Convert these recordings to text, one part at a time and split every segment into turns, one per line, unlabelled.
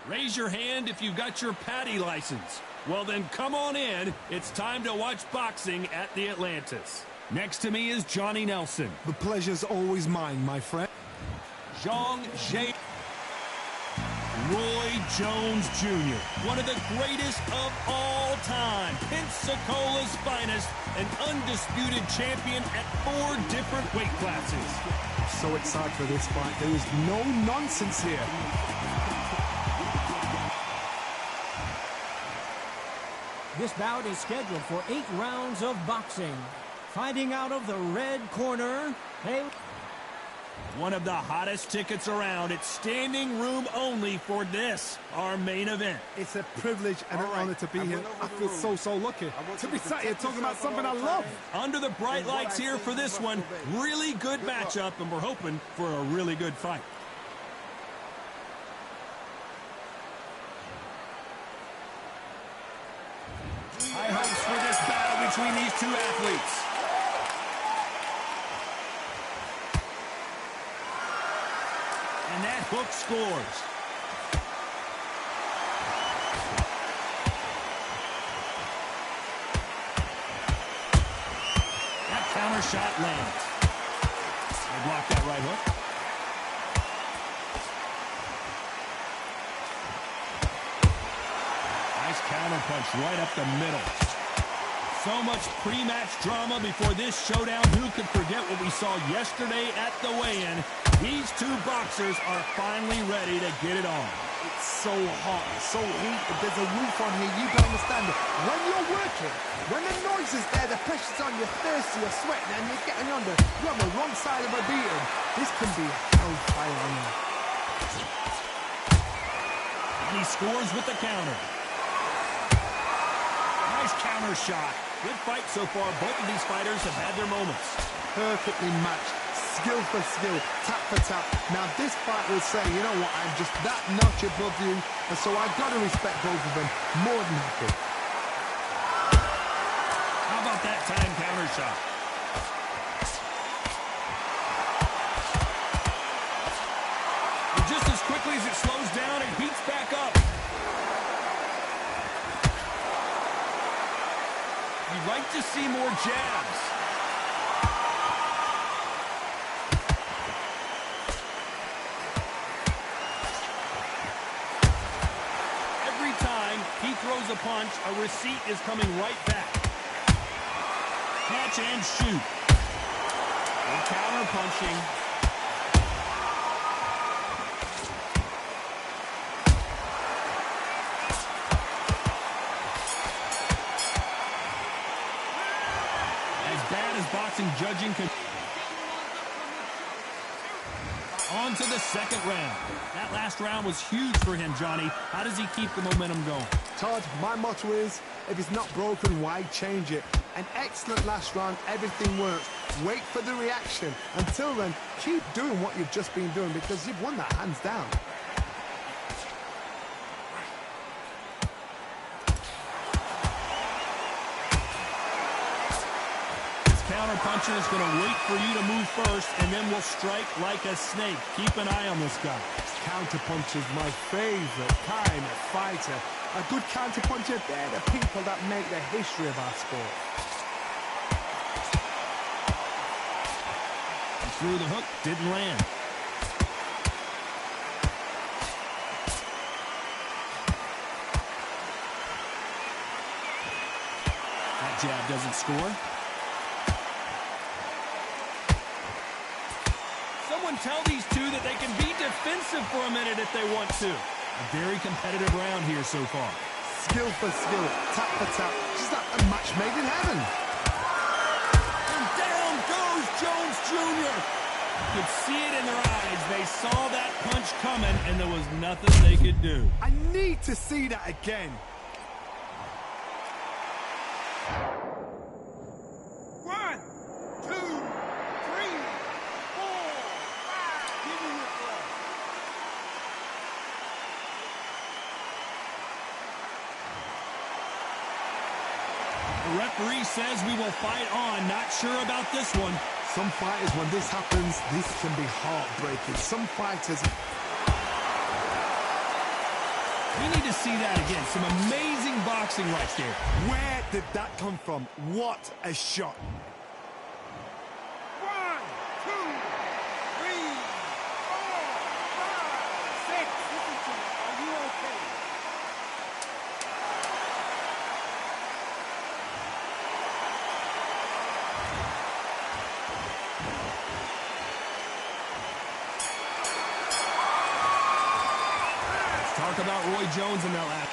Raise your hand if you've got your Patty license. Well, then come on in. It's time to watch boxing at the Atlantis. Next to me is Johnny Nelson.
The pleasure's always mine, my friend.
Zhang Jie. Roy Jones Jr., one of the greatest of all time. Pensacola's finest, an undisputed champion at 4 different weight classes.
So excited for this fight. There is no nonsense here.
This bout is scheduled for 8 rounds of boxing. Fighting out of the red corner,
one of the hottest tickets around. It's standing room only for this, our main event.
It's a privilege and an honor to be here. I feel so lucky to be sat here talking about something I love.
Under the bright lights here for this one. Really good matchup, and we're hoping for a really good fight. High hopes for this battle between these two athletes. And that hook scores. That counter shot lands. They block that right hook. Nice counter punch right up the middle. So much pre-match drama before this showdown. Who could forget what we saw yesterday at the weigh-in? These two boxers are finally ready to get it on.
It's so hot, so heat, but there's a roof on here. You don't understand it. When you're working, when the noise is there, the pressure's on, you're thirsty, you're sweating, and you're getting under. You're on the wrong side of a beating. This can be hellfire on you.
And he scores with the counter. Nice counter shot. Good fight so far. Both of these fighters have had their moments.
Perfectly matched. Skill for skill, tap for tap. Now this fight will say, you know what, I'm just that notch above you, and so I've got to respect both of them. More than happy.
How about that time counter shot? And just as quickly as it slows down, it heats back up. You'd like to see more jabs. He throws a punch, a receipt is coming right back. Catch and shoot. And counter punching. As bad as boxing judging could. On to the second round. That last round was huge for him, Johnny. How does he keep the momentum going?
Todd, my motto is, if it's not broken, why change it? An excellent last round, everything works. Wait for the reaction. Until then, keep doing what you've just been doing because you've won that hands down.
Counter puncher is going to wait for you to move first, and then will strike like a snake. Keep an eye on this guy.
Counter puncher is my favorite kind of fighter. A good counter puncher, they're the people that make the history of our sport.
He threw the hook, didn't land. That jab doesn't score. Someone tell these two that they can be defensive for a minute if they want to. A very competitive round here so far.
Skill for skill, tap for tap, just like a match made in heaven.
And down goes Jones Jr. You could see it in their eyes. They saw that punch coming, and there was nothing they could do.
I need to see that again.
The referee says we will fight on. Not sure about this one.
Some fighters, when this happens, this can be heartbreaking. Some fighters...
We need to see that again. Some amazing boxing right there.
Where did that come from? What a shot.
1, 2, 3, 4, 5, 6. Listen to me. Are you okay?
Talk about Roy Jones in that lap.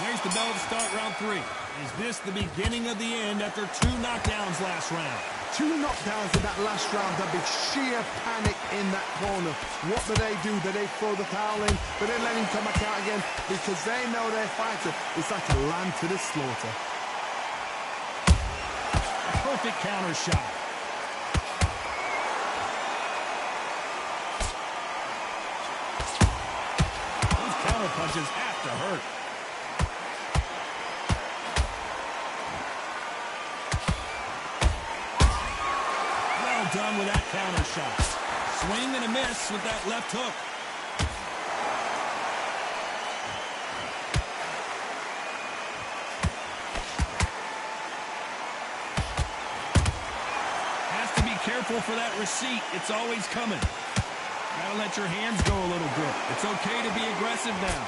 There's the bell to start round 3. Is this the beginning of the end after 2 knockdowns last round?
2 knockdowns in that last round. There'll be sheer panic in that corner. What do? Do they throw the towel in? Do they let him come back out again? Because they know their fighter is like a lamb to the slaughter.
A perfect counter shot. Those counter punches have to hurt. Done with that counter shot. Swing and a miss with that left hook. Has to be careful for that receipt. It's always coming. Gotta let your hands go a little bit. It's okay to be aggressive now.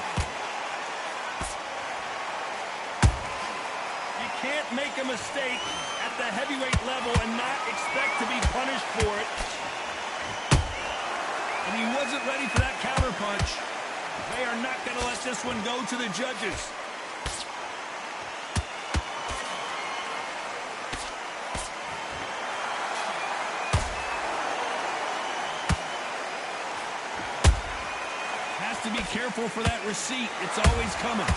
You can't make a mistake at the heavyweight level and not expect to be punished for it. And he wasn't ready for that counter punch. They are not going to let this one go to the judges. Has to be careful for that receipt. It's always coming.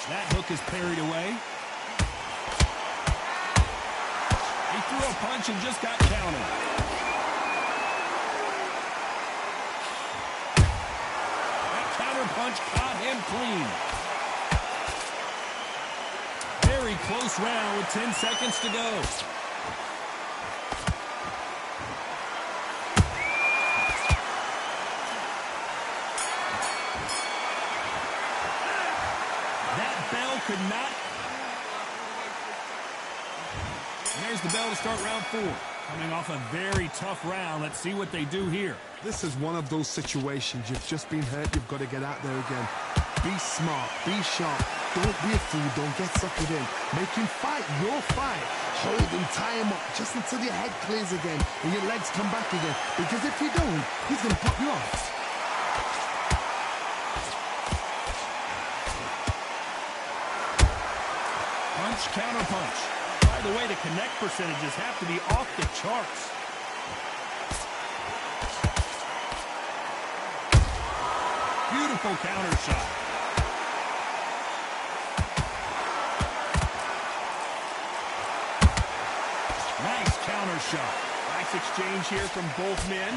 That hook is parried away. He threw a punch and just got countered. That counter punch caught him clean. Very close round with 10 seconds to go. Could not. And there's the bell to start round 4. Coming off a very tough round. Let's see what they do here.
This is one of those situations. You've just been hurt. You've got to get out there again. Be smart. Be sharp. Don't be a fool. Don't get suckered in. Make him fight your fight. Hold him, tie him up just until your head clears again and your legs come back again. Because if you don't, he's going to pop you off.
Punch, counter punch. By the way, the connect percentages have to be off the charts. Beautiful counter shot. Nice counter shot. Nice exchange here from both men.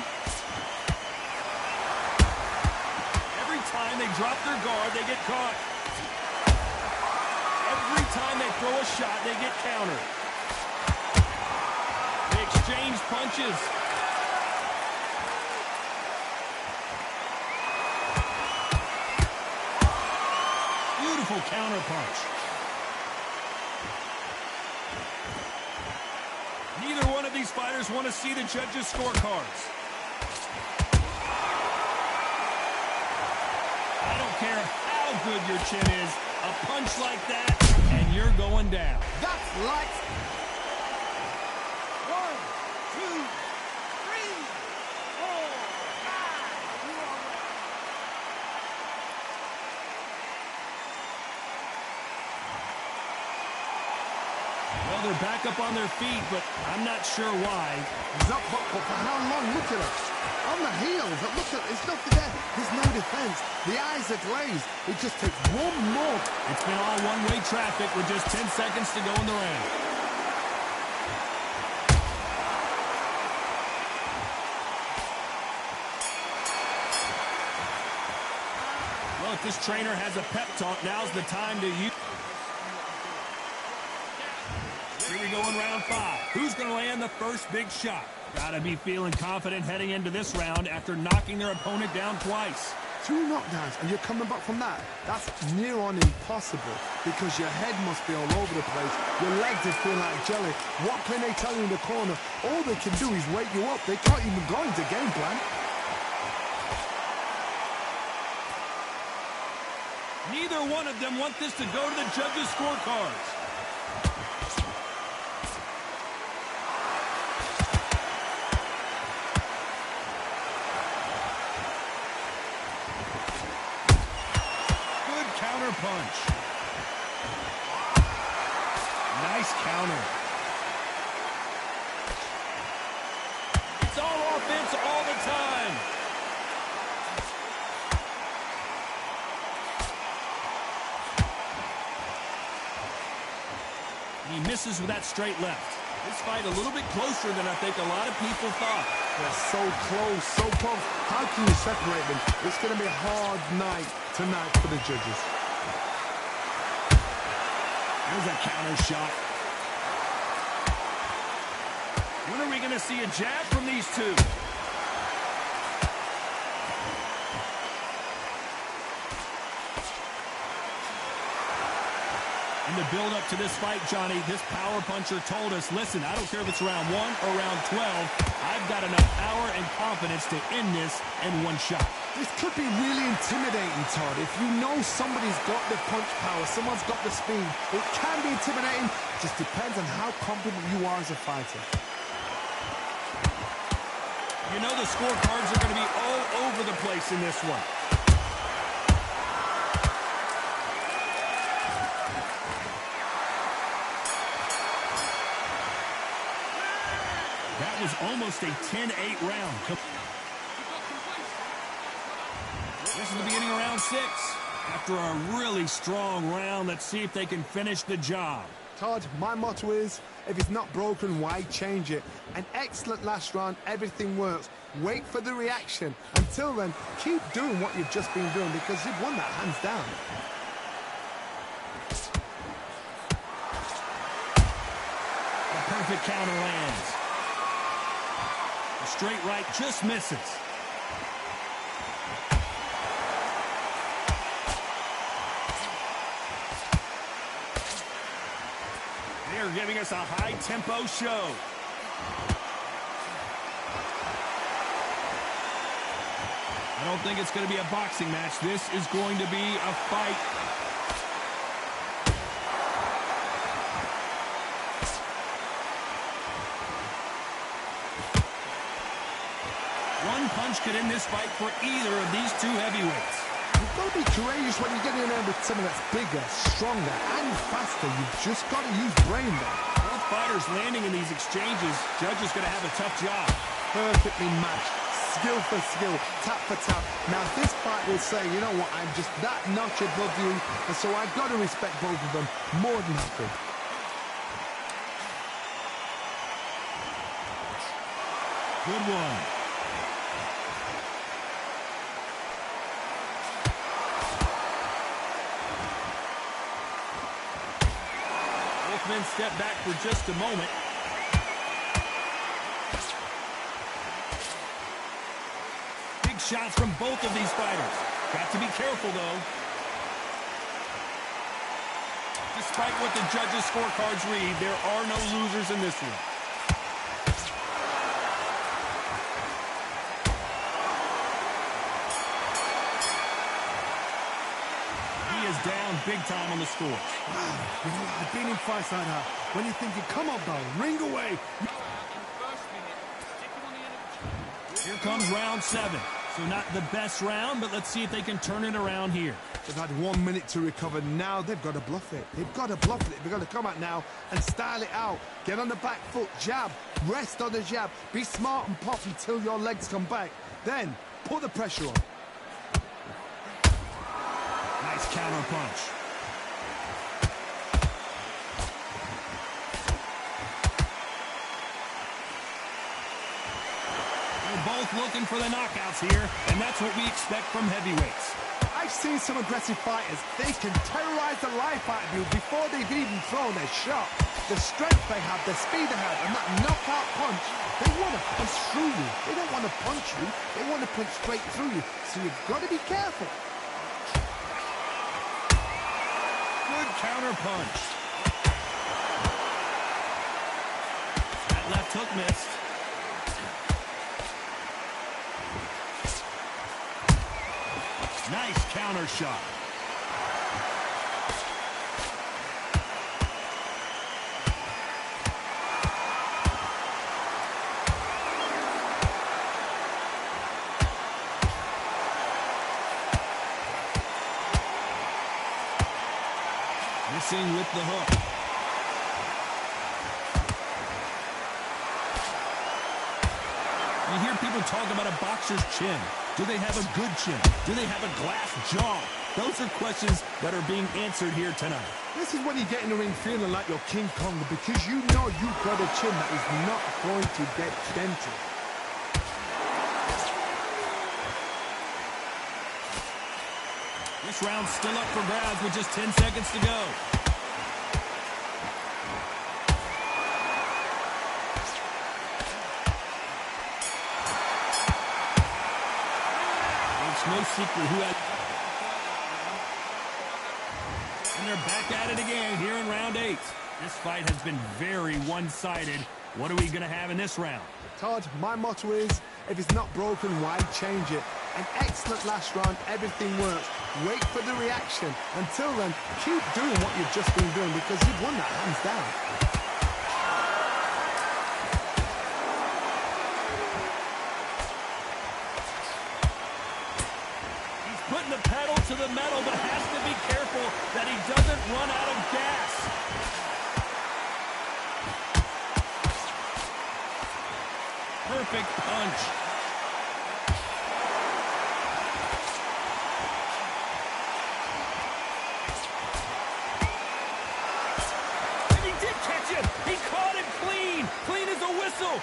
Every time they drop their guard, they get caught. Every time they throw a shot, they get countered. They exchange punches. Beautiful counter punch. Neither one of these fighters want to see the judges' scorecards. I don't care how good your chin is. A punch like that, and you're going down.
That's lights.
1, 2, 3, 4, 5. You are ready.
Well, they're back up on their feet, but I'm not sure why.
He's up, but for how long? Look at it. On the heels. Look at it. There's nothing there. There's no defense. The eyes are glazed. It just takes one more.
It's been all one-way traffic with just 10 seconds to go in the round. Well, if this trainer has a pep talk, now's the time to use. Here we go in round 5. Who's going to land the first big shot? Gotta be feeling confident heading into this round after knocking their opponent down twice.
2 knockdowns and you're coming back from that. That's near on impossible because your head must be all over the place. Your legs will feel like jelly. What can they tell you in the corner? All they can do is wake you up. They can't even go into game plan.
Neither one of them want this to go to the judges' scorecards. Punch. Nice counter. It's all offense all the time. He misses with that straight left. This fight a little bit closer than I think a lot of people thought.
They're so close, so close. How can you separate them? It's going to be a hard night tonight for the judges.
There's a counter shot. When are we going to see a jab from these two? In the build-up to this fight, Johnny, this power puncher told us, listen, I don't care if it's round 1 or round 12, I've got enough power and confidence to end this in one shot.
This could be really intimidating, Todd. If you know somebody's got the punch power, someone's got the speed, it can be intimidating. It just depends on how confident you are as a fighter.
You know the scorecards are going to be all over the place in this one. That was almost a 10-8 round. This is the beginning of round 6. After a really strong round, let's see if they can finish the job.
Todd, my motto is, if it's not broken, why change it? An excellent last round, everything works. Wait for the reaction. Until then, keep doing what you've just been doing because you've won that hands down.
A perfect counter lands. A straight right just misses. They're giving us a high-tempo show. I don't think it's going to be a boxing match. This is going to be a fight. One punch could end this fight for either of these two heavyweights.
You've got to be courageous when you get in there with someone that's bigger, stronger, and faster. You've just got to use brain there.
Both fighters landing in these exchanges. Judge is going to have a tough job.
Perfectly matched. Skill for skill, tap for tap. Now this fight will say, you know what, I'm just that notch above you, and so I've got to respect both of them more than happy.
Good one. Both men step back for just a moment. Big shots from both of these fighters. Got to be careful, though. Despite what the judges' scorecards read, there are no losers in this one. Down big time on the score.
Wow, you know, I've been in fights like that. When you're thinking, come on, Bell, ring away.
Here comes round 7. So not the best round, but let's see if they can turn it around here.
They've had 1 minute to recover. Now they've got to bluff it. They've got to bluff it. They've got to come out now and style it out. Get on the back foot, jab, rest on the jab. Be smart and pop until your legs come back. Then put the pressure on.
Nice counter punch. They're both looking for the knockouts here, and that's what we expect from heavyweights.
I've seen some aggressive fighters. They can terrorize the life out of you before they've even thrown a shot. the strength they have, the speed they have, and that knockout punch, they want to punch through you. They don't want to punch you. They want to punch straight through you. So you've got to be careful.
Good counter punch. That left hook missed. Nice counter shot. Missing with the hook. You hear people talk about a boxer's chin. Do they have a good chin? Do they have a glass jaw? Those are questions that are being answered here tonight.
This is when you get in the ring feeling like you're King Kong, because you know you've got a chin that is not going to get dented.
This round's still up for grabs with just 10 seconds to go. It's no secret who had... And they're back at it again here in round 8. This fight has been very one-sided. What are we going to have in this round?
Todd, my motto is, if it's not broken, why change it? An excellent last round, everything works. Wait for the reaction. Until then, keep doing what you've just been doing, because you've won that hands down.
He's putting the pedal to the metal, but has to be careful that he doesn't run out of gas. Perfect punch. And he did catch him. He caught him clean. Clean as a whistle.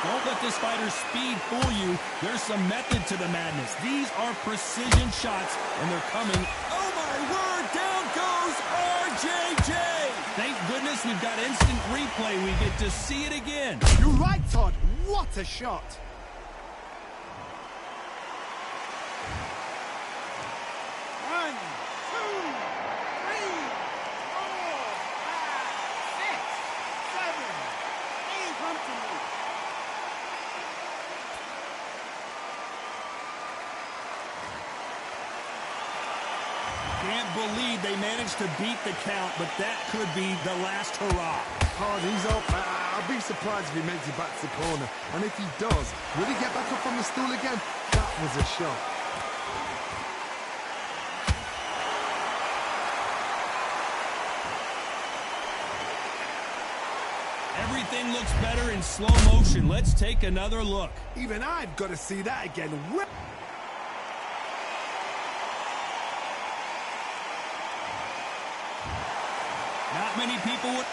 Don't let this fighter's speed fool you. There's some method to the madness. These are precision shots, and they're coming. Oh, my word. Down goes RJJ. Thank goodness we've got instant replay. We get to see it again.
You're right, Todd. What a shot.
One, two, three, four, five, 6, 7, 8. Come to me.
Can't believe they managed to beat the count, but that could be the last hurrah.
Todd, he's up. I'll be surprised if he makes it back to the corner. And if he does, will he get back up on the stool again? That was a shot.
Everything looks better in slow motion. Let's take another look.
Even I've got to see that again.
Not many people would...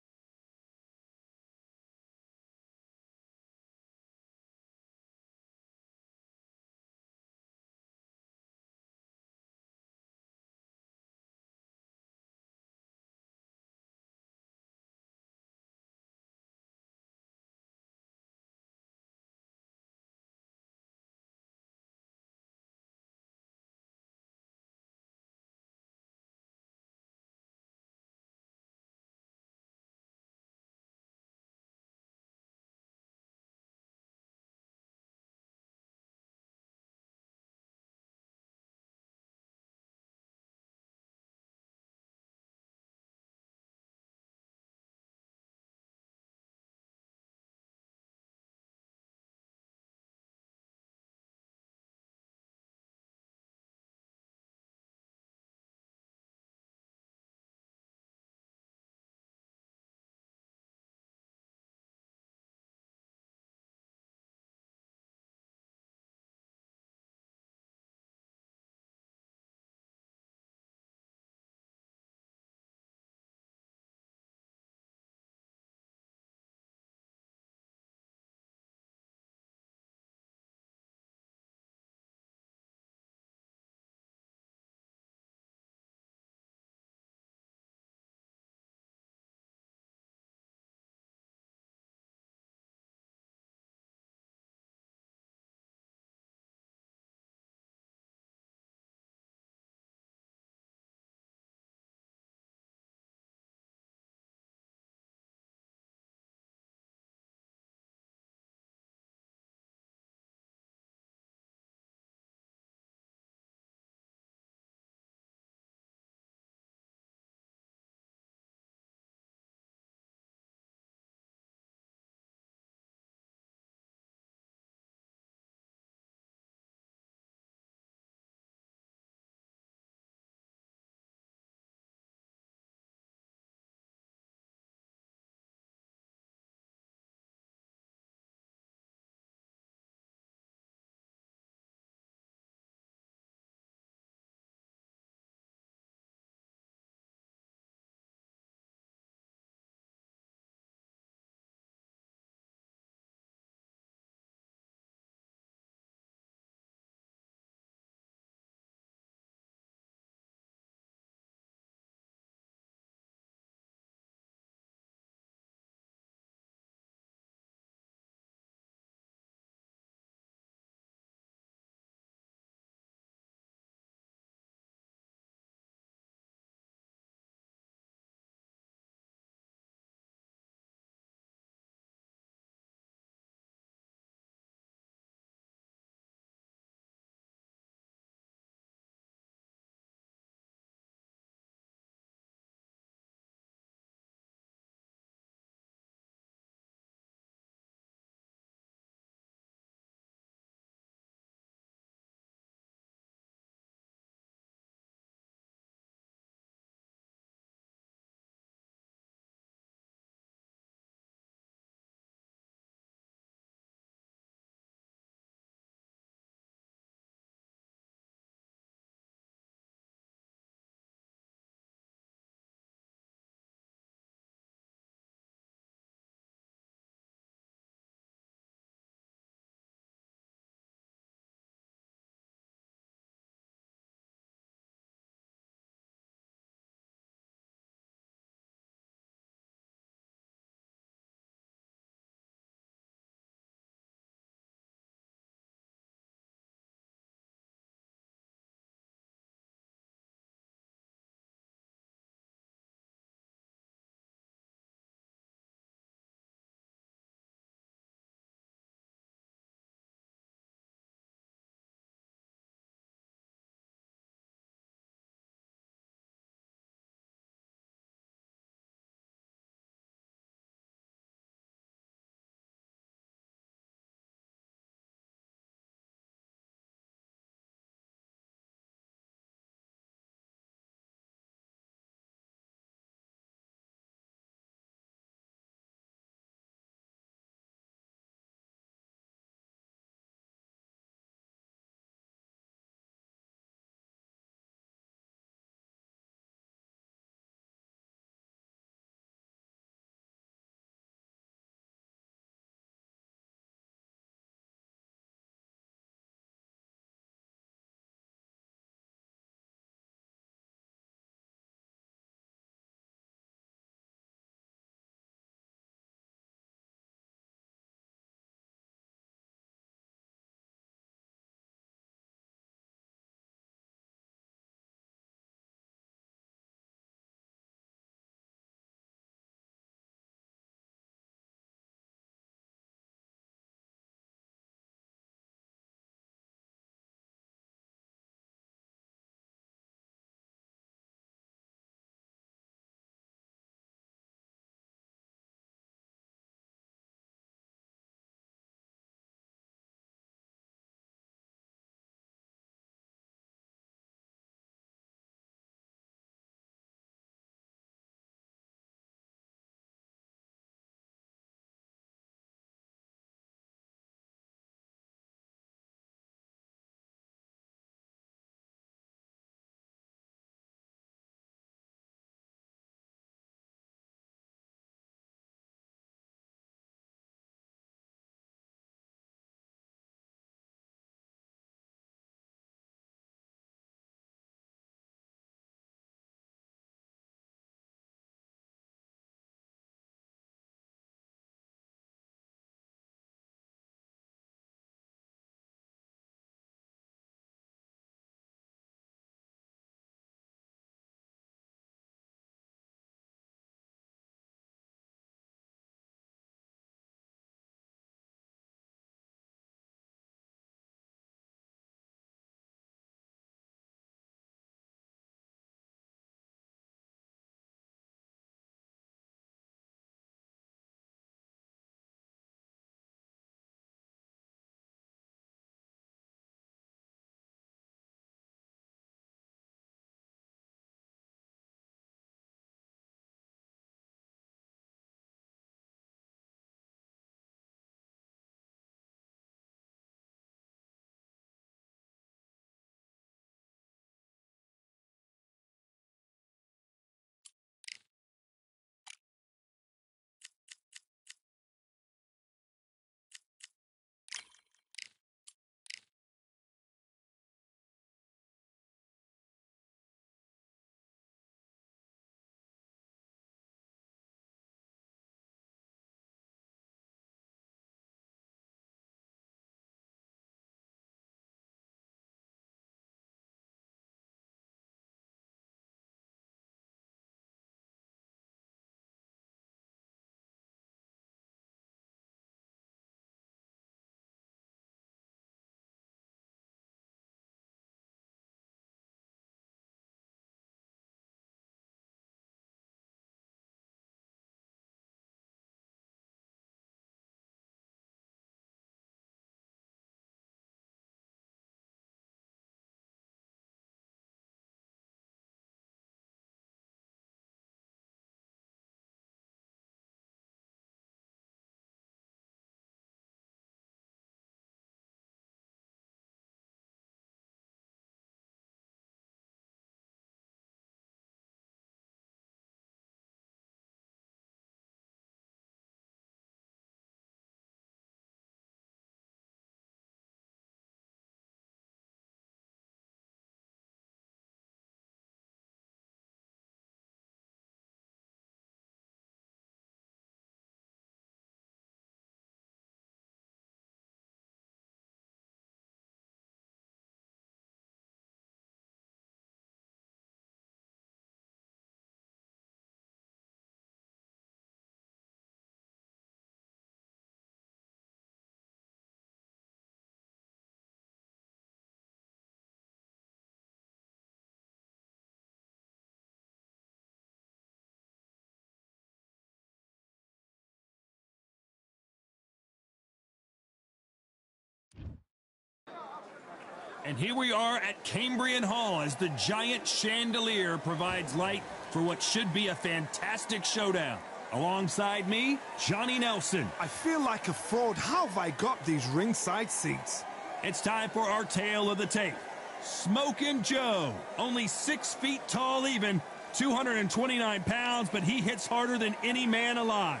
And here we are at Cambrian Hall as the giant chandelier provides light for what should be a fantastic showdown. Alongside me, Johnny Nelson.
I feel like a fraud. How have I got these ringside seats?
It's time for our tale of the tape. Smokin' Joe, only 6 feet tall even, 229 pounds, but he hits harder than any man alive.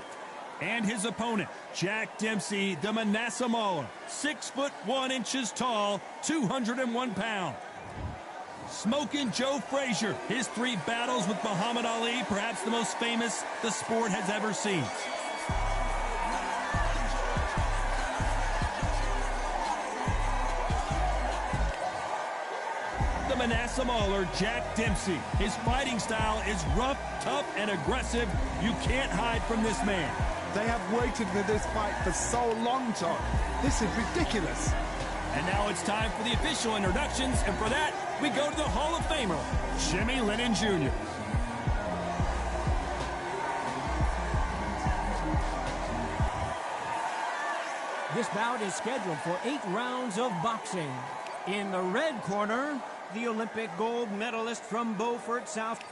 And his opponent, Jack Dempsey, the Manasseh Mauler, 6 foot 1 inches tall, 201 pounds. Smokin' Joe Frazier, his 3 battles with Muhammad Ali, perhaps the most famous the sport has ever seen. The Manasseh Mauler, Jack Dempsey. His fighting style is rough, tough, and aggressive. You can't hide from this man.
They have waited for this fight for so long, Todd. This is ridiculous.
And now it's time for the official introductions, and for that, we go to the Hall of Famer, Jimmy Lennon Jr.
This bout is scheduled for 8 rounds of boxing. In the red corner, the Olympic gold medalist from Beaufort, South.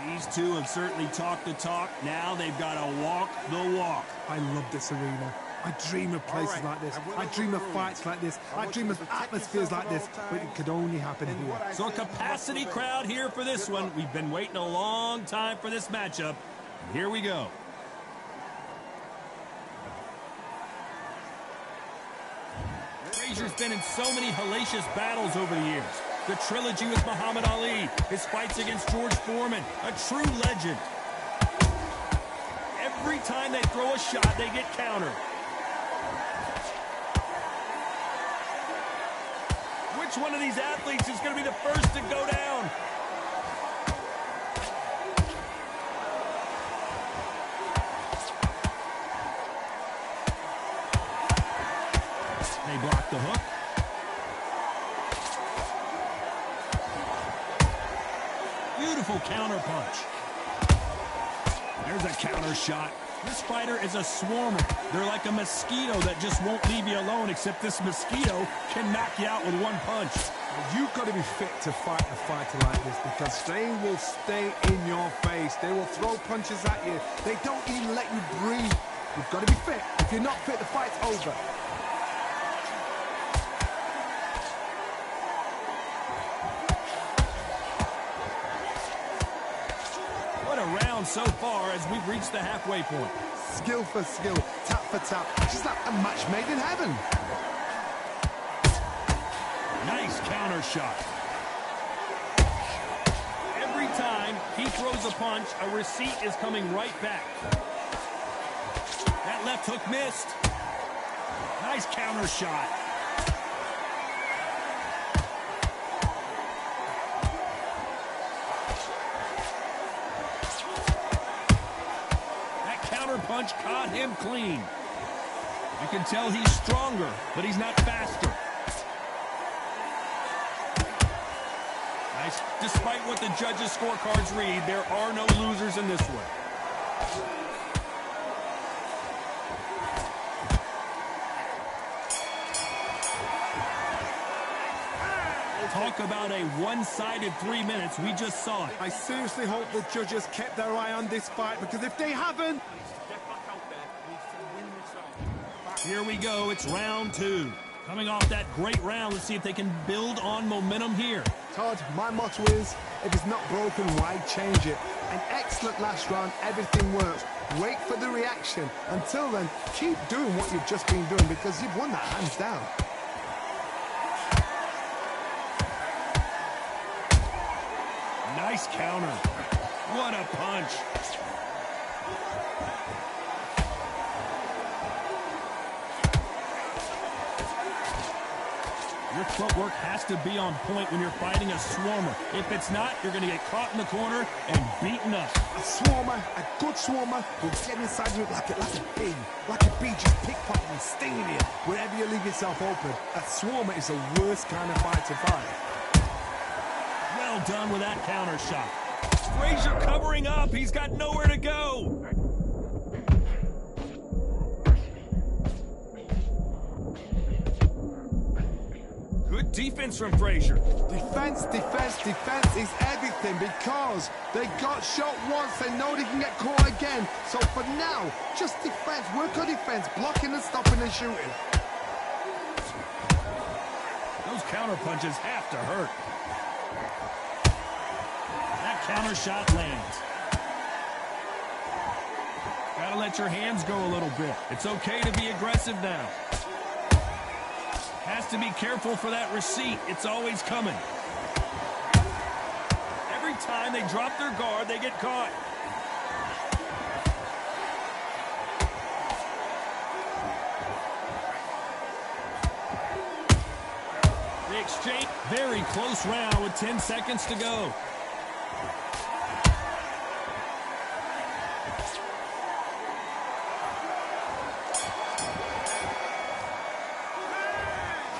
These two have certainly talked the talk. Now they've got to walk the walk.
I love this arena. I dream of places like this. I dream of fights like this. I dream of atmospheres like this. But it could only happen here.
So a capacity crowd here for this one. We've been waiting a long time for this matchup. Here we go. Frazier's been in so many hellacious battles over the years. The trilogy with Muhammad Ali, his fights against George Foreman, a true legend. Every time they throw a shot, they get countered. Which one of these athletes is going to be the first to go down? They block the hook. Beautiful counter punch. There's a counter shot. This fighter is a swarmer. They're like a mosquito that just won't leave you alone, except this mosquito can knock you out with one punch.
You've got to be fit to fight a fighter like this because they will stay in your face. They will throw punches at you. They don't even let you breathe. You've got to be fit. If you're not fit, the fight's over.
So far as we've reached the halfway point.
Skill for skill, tap for tap. Just like a match made in heaven.
Nice counter shot. Every time he throws a punch, a receipt is coming right back. That left hook missed. Nice counter shot. Punch caught him clean. You can tell he's stronger, but he's not faster. Nice. Despite what the judges' scorecards read, there are no losers in this one. Talk about a one-sided 3 minutes. We just saw it.
I seriously hope the judges kept their eye on this fight because if they haven't...
Here we go. It's round 2. Coming off that great round, let's see if they can build on momentum here.
Todd, my motto is, if it's not broken, why change it? An excellent last round, everything works. Wait for the reaction. Until then, keep doing what you've just been doing because you've won that hands down.
Nice counter. What a punch. Your footwork has to be on point when you're fighting a swarmer. If it's not, you're going to get caught in the corner and beaten up.
A swarmer, a good swarmer, will get inside you like a bee. Like a bee just pickpocketing, stinging you wherever you leave yourself open. A swarmer is the worst kind of fight to fight.
Well done with that counter shot. Frazier covering up. He's got nowhere to go. Good defense from Frazier.
Defense is everything because they got shot once. They know they can get caught again. So for now, just defense. Work on defense, blocking and stopping and shooting.
Those counter punches have to hurt. That counter shot lands. Gotta let your hands go a little bit. It's okay to be aggressive now. Has to be careful for that receipt. It's always coming. Every time they drop their guard, they get caught. The exchange, very close round with 10 seconds to go.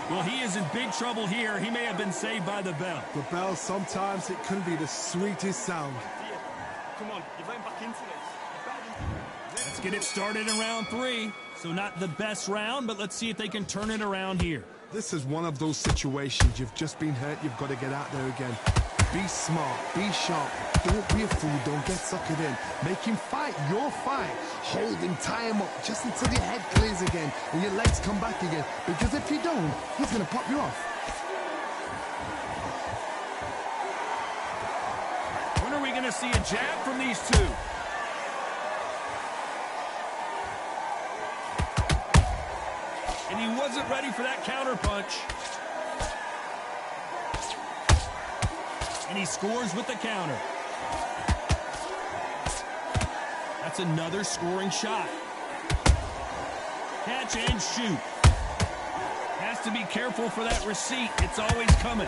Well, he is in big trouble here. He may have been saved by the bell.
The bell, sometimes it can be the sweetest sound.
Come on, you're going back into this.
Let's get it started in round 3. So not the best round, but let's see if they can turn it around here.
This is one of those situations. You've just been hurt. You've got to get out there again. Be smart. Be sharp. Don't be a fool. Don't get suckered in. Make him fight your fight. Hold him, tie him up just until your head clears again and your legs come back again. Because if you don't, he's going to pop you off.
When are we going to see a jab from these two? And he wasn't ready for that counter punch. And he scores with the counter. That's another scoring shot. Catch and shoot. Has to be careful for that receipt. It's always coming.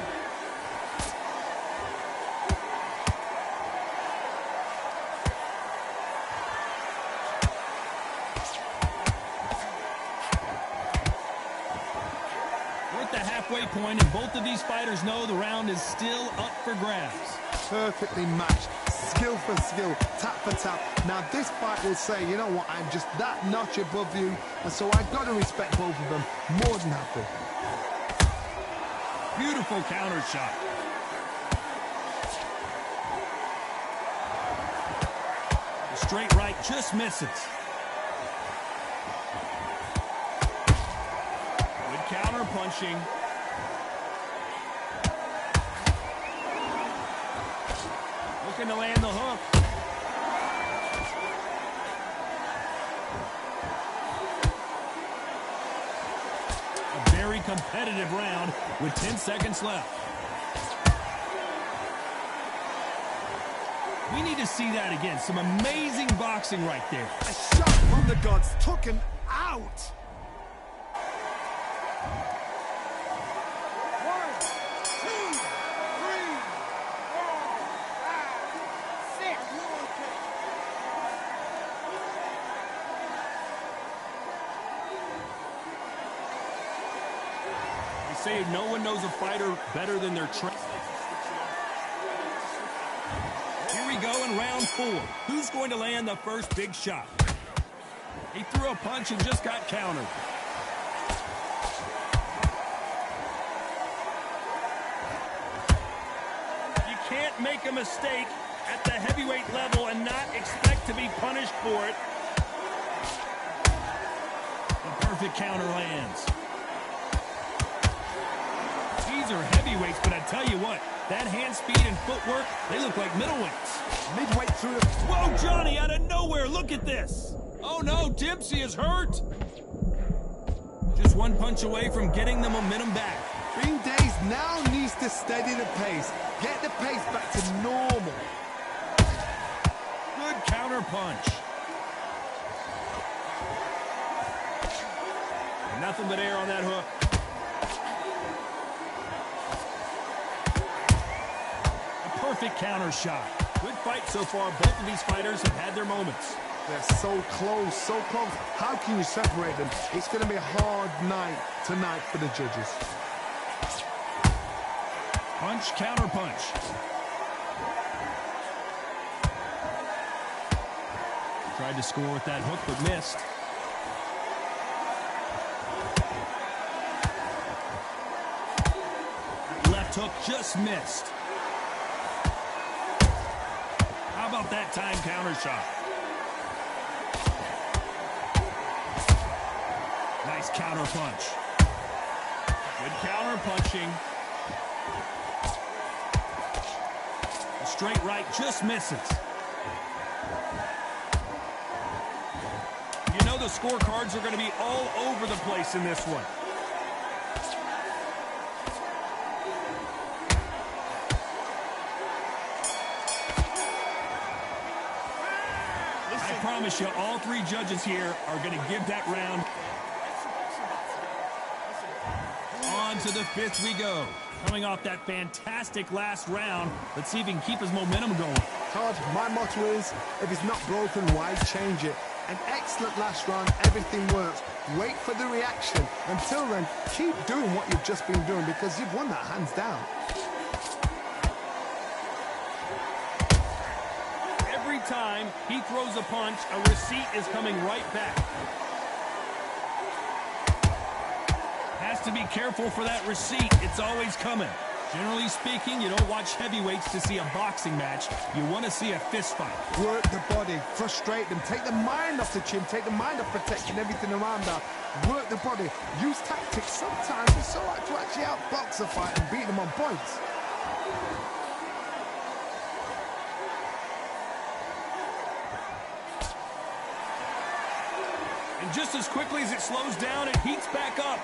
We're at the halfway point, and both of these fighters know the round is still up for grabs.
Perfectly matched. Skill for skill, tap for tap. Now this fight will say, you know what, I'm just that notch above you, and so I've got to respect both of them more than happy.
Beautiful counter shot. The straight right just misses. Good counter punching. Looking to land the hook. A very competitive round with 10 seconds left. We need to see that again. Some amazing boxing right there.
A shot from the gods took him out.
Say no one knows a fighter better than their trainer. Here we go in round 4. Who's going to land the first big shot? He threw a punch and just got countered. You can't make a mistake at the heavyweight level and not expect to be punished for it. The perfect counter lands. These are heavyweights, but I tell you what, that hand speed and footwork, they look like middleweights.
Midway through the...
Whoa, Johnny, out of nowhere, look at this. Oh no, Dempsey is hurt. Just one punch away from getting the momentum back.
Green Days now needs to steady the pace. Get the pace back to normal.
Good counter punch. Nothing but air on that hook. Perfect counter shot. Good fight so far. Both of these fighters have had their moments.
They're so close, so close. How can you separate them? It's going to be a hard night tonight for the judges.
Punch, counter punch. Tried to score with that hook, but missed. hook just missed. How about that time counter shot? Nice counter punch. Good counter punching. A straight right just misses. You know the scorecards are going to be all over the place in this one. I promise you, all three judges here are going to give that round. On to the fifth we go. Coming off that fantastic last round, let's see if he can keep his momentum going.
Todd, my motto is, if it's not broken, why change it? An excellent last round, everything works. Wait for the reaction. Until then, keep doing what you've just been doing because you've won that hands down.
Every time he throws a punch, a receipt is coming right back. Has to be careful for that receipt. It's always coming. Generally speaking, you don't watch heavyweights to see a boxing match. You want to see a fist fight.
Work the body, frustrate them, take the mind off the chin, take the mind off protecting everything around that. Work the body, use tactics. Sometimes it's so hard to actually outbox a fight and beat them on points.
And just as quickly as it slows down, it heats back up.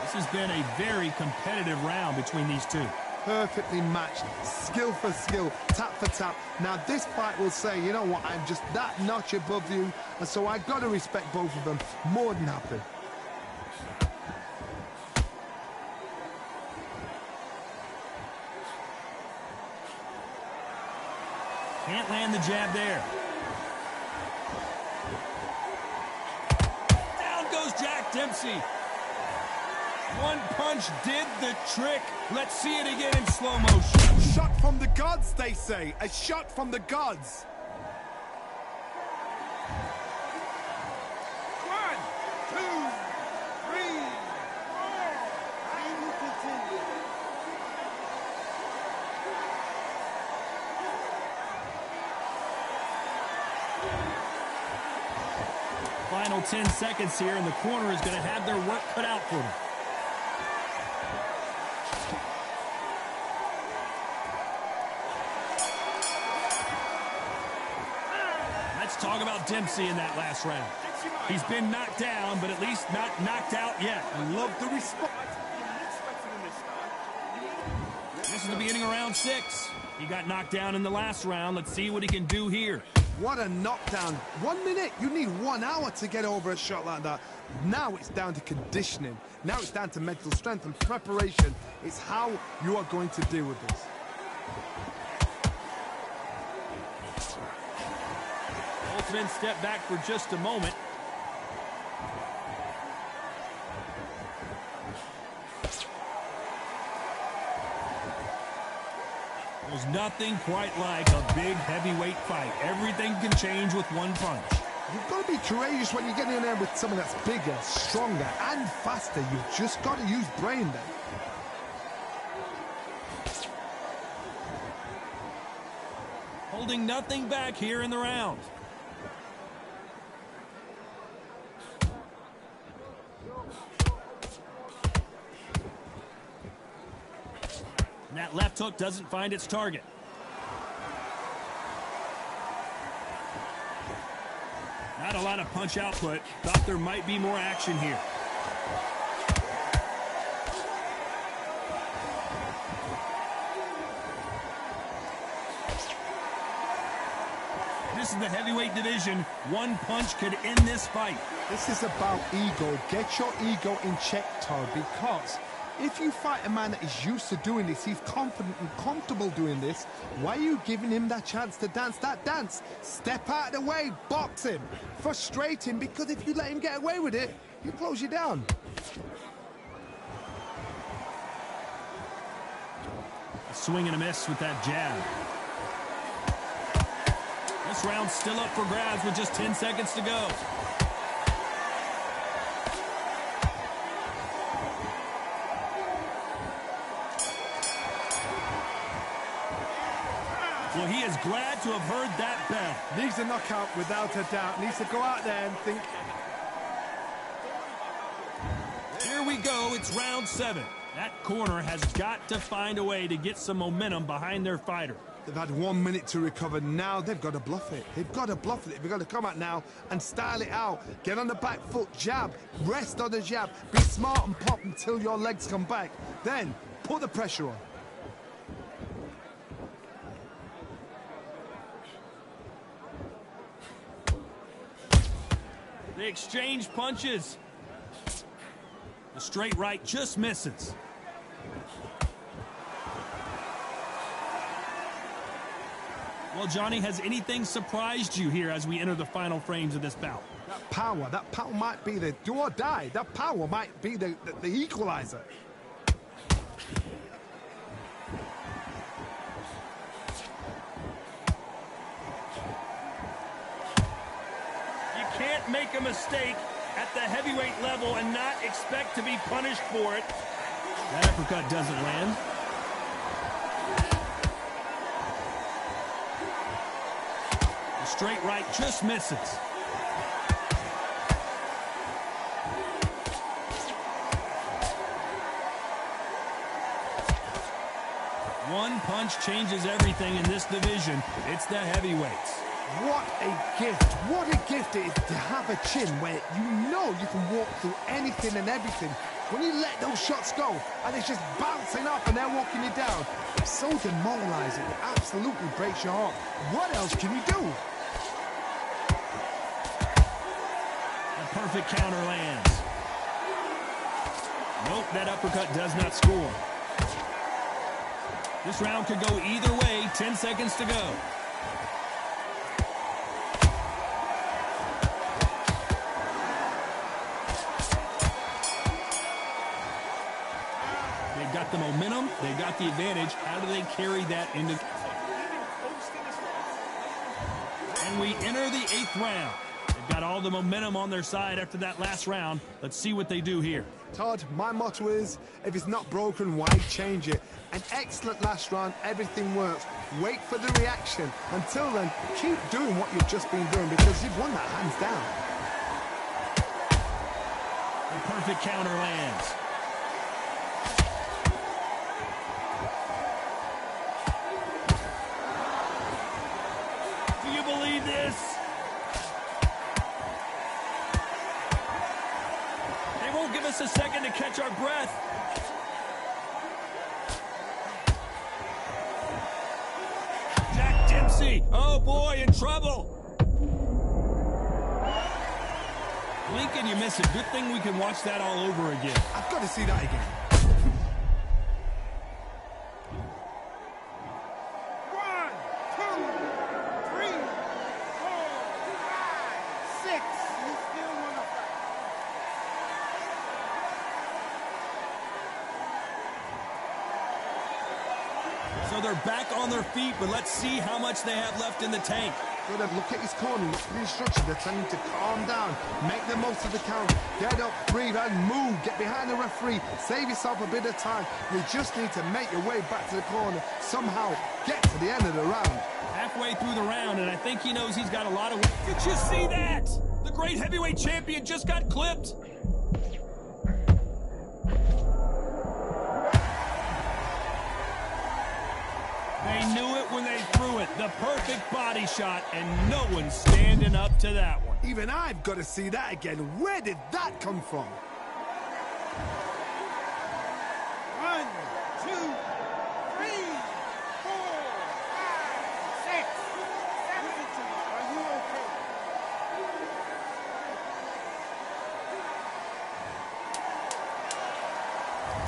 This has been a very competitive round between these two.
Perfectly matched, skill for skill, tap for tap. Now this fight will say, you know what, I'm just that notch above you, and so I got to respect both of them. More than happy.
Can't land the jab there. Down goes Jack Dempsey. One punch did the trick. Let's see it again in slow motion.
Shot from the gods, they say. A shot from the gods.
1, 2, 3, 4. And you continue.
Final 10 seconds here, and the corner is going to have their work cut out for them. Talk about Dempsey in that last round. He's been knocked down, but at least not knocked out yet.
I love the response.
This is the beginning of round 6. He got knocked down in the last round. Let's see what he can do here.
What a knockdown. 1 minute, you need 1 hour to get over a shot like that. Now it's down to conditioning. Now it's down to mental strength and preparation. It's how you are going to deal with this.
Both men step back for just a moment. There's nothing quite like a big heavyweight fight. Everything can change with one punch.
You've got to be courageous when you get in there with someone that's bigger, stronger, and faster. You've just got to use brain then.
Holding nothing back here in the round. And that left hook doesn't find its target. Not a lot of punch output. Thought there might be more action here. This is the heavyweight division. One punch could end this fight.
This is about ego. Get your ego in check, Todd, because if you fight a man that is used to doing this, he's confident and comfortable doing this, why are you giving him that chance to dance that dance? Step out of the way, box him, frustrate him, because if you let him get away with it, he'll close you down.
A swing and a miss with that jab. This round's still up for grabs with just 10 seconds to go. Well, he is glad to have heard that bell.
Needs a knockout without a doubt. Needs to go out there and think.
Here we go. It's round 7. That corner has got to find a way to get some momentum behind their fighter.
They've had 1 minute to recover. Now they've got to bluff it. They've got to bluff it. They've got to come out now and style it out. Get on the back foot, jab, rest on the jab. Be smart and pop until your legs come back. Then put the pressure on.
They exchange punches. The straight right just misses. Well, Johnny, has anything surprised you here as we enter the final frames of this bout?
That power might be the do or die. That power might be the equalizer.
You can't make a mistake at the heavyweight level and not expect to be punished for it. That uppercut doesn't land. The straight right just misses. One punch changes everything in this division. It's the heavyweights.
What a gift. What a gift it is to have a chin where you know you can walk through anything and everything. When you let those shots go and it's just bouncing up and they're walking you down, it's so demoralizing. It absolutely breaks your heart. What else can you do?
A perfect counter lands. Nope, that uppercut does not score. This round could go either way. 10 seconds to go. They've got the momentum. They've got the advantage. How do they carry that into... And we enter the 8th round. They've got all the momentum on their side after that last round. Let's see what they do here.
Todd, my motto is, if it's not broken, why change it? An excellent last round, everything works. Wait for the reaction. Until then, keep doing what you've just been doing because you've won that hands down.
The perfect counter lands. Do you believe this? They won't give us a second to catch our breath. Jack Dempsey, oh boy, in trouble. Lincoln, you miss it. Good thing we can watch that all over again.
I've got to see that again.
So they're back on their feet, but let's see how much they have left in the tank.
Good, look at his corner, look at the instructions. They're telling him to calm down, make the most of the count, get up, breathe, and move. Get behind the referee, save yourself a bit of time. You just need to make your way back to the corner, somehow get to the end of the round.
Halfway through the round, and I think he knows he's got a lot of... Did you see that? The great heavyweight champion just got clipped. They knew it when they threw it. The perfect body shot, and no one's standing up to that one.
Even I've got to see that again. Where did that come from?
1, 2, 3, 4, 5, 6, 7. Are you okay?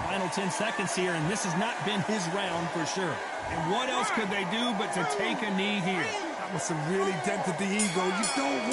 Final 10 seconds here, and this has not been his round for sure. And what else could they do but to take a knee here?
That must have really dented the ego. You don't